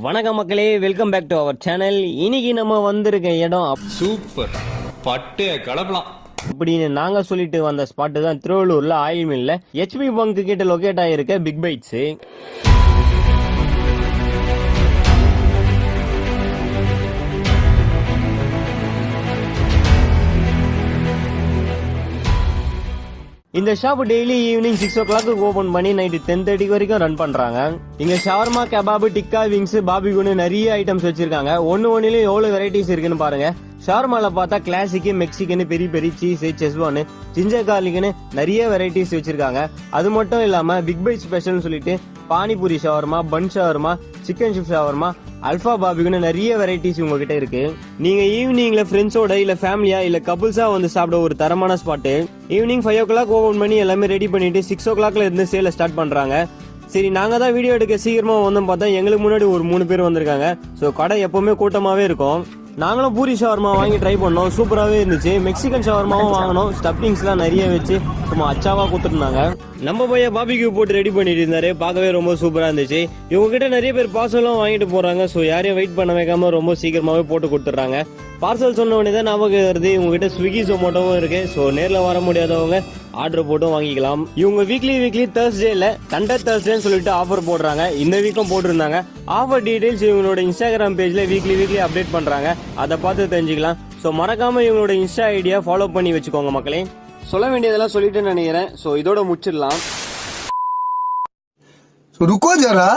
வணக்கம் மக்களே, welcome back to our channel. இன்னைக்கு நம்ம வந்திருக்க இடம் சூப்பர், பட்டைய கலப்பலாம் அப்படின்னு நாங்க சொல்லிட்டு வந்த ஸ்பாட்டு தான் திருவள்ளூர்ல ஆயில் மில்ல HP பங்க் கிட்ட லொகேட் ஆயிருக்க பிக் பைட்ஸ். இந்த shop daily evening 6 o'clock open பண்ணி நைட்டு 10:30 வரைக்கும் ரன் பண்றாங்க. இங்க ஷவர்மா, கபாபு, டிக்கா, விங்ஸ், பாபிகுன்னு நிறைய ஐட்டம்ஸ் வச்சிருக்காங்க. ஒன்னுலயும் எவ்வளவு வெரைட்டிஸ் இருக்குன்னு பாருங்க. ஷவர்மால பார்த்தா கிளாசிக், மெக்சிகன், பெரி பெரி, சீஸ், செஸ்வான், ஜிஞ்சர் கார்லிக்னு நிறைய வெரைட்டிஸ் வச்சிருக்காங்க. அது மட்டும் இல்லாம பிக் பைட் ஸ்பெஷல் சொல்லிட்டு panipuri shawarma, bun shawarma, chicken ஷிப் ஷவர்மா, அல்பா பாபிக்குன்னு நிறைய வெரைட்டிஸ் உங்ககிட்ட இருக்கு. நீங்க ஈவினிங்ல ஃப்ரெண்ட்ஸோட இல்ல ஃபேமிலியா இல்ல கப்புள்ஸா வந்து சாப்பிட ஒரு தரமான ஸ்பாட். ஈவினிங் 5 o'clock ஓபன் பண்ணி எல்லாமே ரெடி பண்ணிட்டு 6 o'clockல இருந்து சேல ஸ்டார்ட் பண்றாங்க. சரி, நாங்க தான் வீடியோ எடுக்க சீக்கிரமா வந்தோம் பார்த்தா எங்களுக்கு முன்னாடி ஒரு 3 பேர் வந்திருக்காங்க. ஸோ கடை எப்பவுமே கூட்டமாவே இருக்கும். நாங்களும் பூரி ஷவர்மா வாங்கி ட்ரை பண்ணோம், சூப்பராகவே இருந்துச்சு. மெக்சிகன் ஷவர்மாவும் வாங்கினோம், ஸ்டப்பிங்ஸ்லாம் நிறைய வச்சு சும்மா அச்சாவா கொடுத்துருந்தாங்க. நம்ம பையன் பாபிக்யூ போட்டு ரெடி பண்ணிட்டு இருந்தாரு, பார்க்கவே ரொம்ப சூப்பரா இருந்துச்சு. இவங்க கிட்ட நிறைய பேர் பார்சலும் வாங்கிட்டு போறாங்க. ஸோ யாரையும் வெயிட் பண்ண வைக்காம ரொம்ப சீக்கிரமாவே போட்டு கொடுத்துட்றாங்க. பார்சல் சொன்ன உடனே தான் ஞாபகம் வருது, இவங்க கிட்ட ஸ்விக்கி ஜொமேட்டோவும் இருக்கு. ஸோ நேரில் வர முடியாதவங்க ஆர்டர் போட்டும் வாங்கிக்கலாம். இவங்க வீக்லி தேர்ஸ்டேல தண்டர் தேர்ஸ்டேன்னு சொல்லிட்டு ஆஃபர் போடுறாங்க. இந்த வீக்கும் போட்டிருந்தாங்க. ஆஃபர் டீடைல்ஸ் இவங்களோட இன்ஸ்டாகிராம் பேஜ்ல வீக்லி அப்டேட் பண்றாங்க, அதை பார்த்து தெரிஞ்சுக்கலாம். ஸோ மறக்காம இவங்களோட இன்ஸ்டா ஐடியா ஃபாலோ பண்ணி வச்சுக்கோங்க மக்களே. சொல்ல வேண்டியதெல்லாம் சொல்லிட்டு நினைக்கிறேன். ஸோ இதோட முடிச்சிடலாம். रुको जरा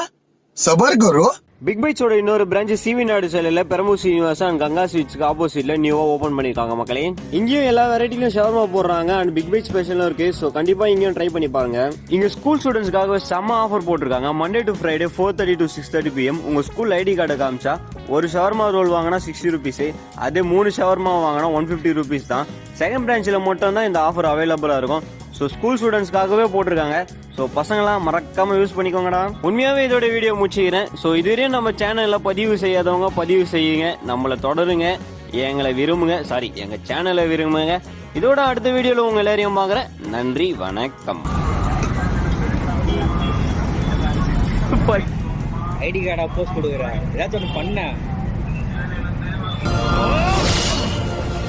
सबर करो. பிக் பைட்ஸோட இன்னொரு பிரான்ச் சிவி நாடு சாலையில பெரம்பூர் சீனிவாசா அண்ட் கங்கா ஸ்வீட்ஸ்க்கு ஆப்போசிட்ல நியூவா ஓபன் பண்ணிருக்காங்க மக்களே. இங்கேயும் எல்லா வெரைட்டிலும் ஷவர்மா போடுறாங்க அண்ட் பிக் பைட் ஸ்பெஷலும் இருக்கு. ஸோ கண்டிப்பா இங்கேயும் ட்ரை பண்ணி பாருங்க. இங்க ஸ்கூல் ஸ்டூடெண்ட்ஸ்க்காக செம்ம ஆஃபர் போட்டிருக்காங்க. Monday to Friday 4:30 to 6:30 PM. உங்க ஸ்கூல் ஐடி கார்டை காமிச்சா ஒரு ஷவர்மா ரோல் வாங்கினா 60 rupees, அதே 3 ஷவர்மா வாங்கினா 150 rupees தான். செகண்ட் பிரான்ச்ல மட்டும் தான் இந்த ஆஃபர் அவைலபிளா இருக்கும். ஸோ ஸ்கூல் ஸ்டூடெண்ட்ஸ்க்காகவே போட்டிருக்காங்க. ஸோ பசங்களாம் மறக்காம யூஸ் பண்ணிக்கோங்கடா. உண்மையாவே இதோட வீடியோ முடிச்சுக்கிறேன். ஸோ இதுவரையும் நம்ம சேனல்ல பதிவு செய்யாதவங்க பதிவு செய்யுங்க, நம்மளை தொடருங்க, எங்களை விரும்புங்க, சாரி எங்க சேனலை விரும்புங்க. இதோட அடுத்த வீடியோல உங்க எல்லாரையும் பார்க்குறேன். நன்றி, வணக்கம். ஐடி கார்டை போஸ்ட் கொடுக்குறேன், ஏதாச்சும் ஒன்று பண்ண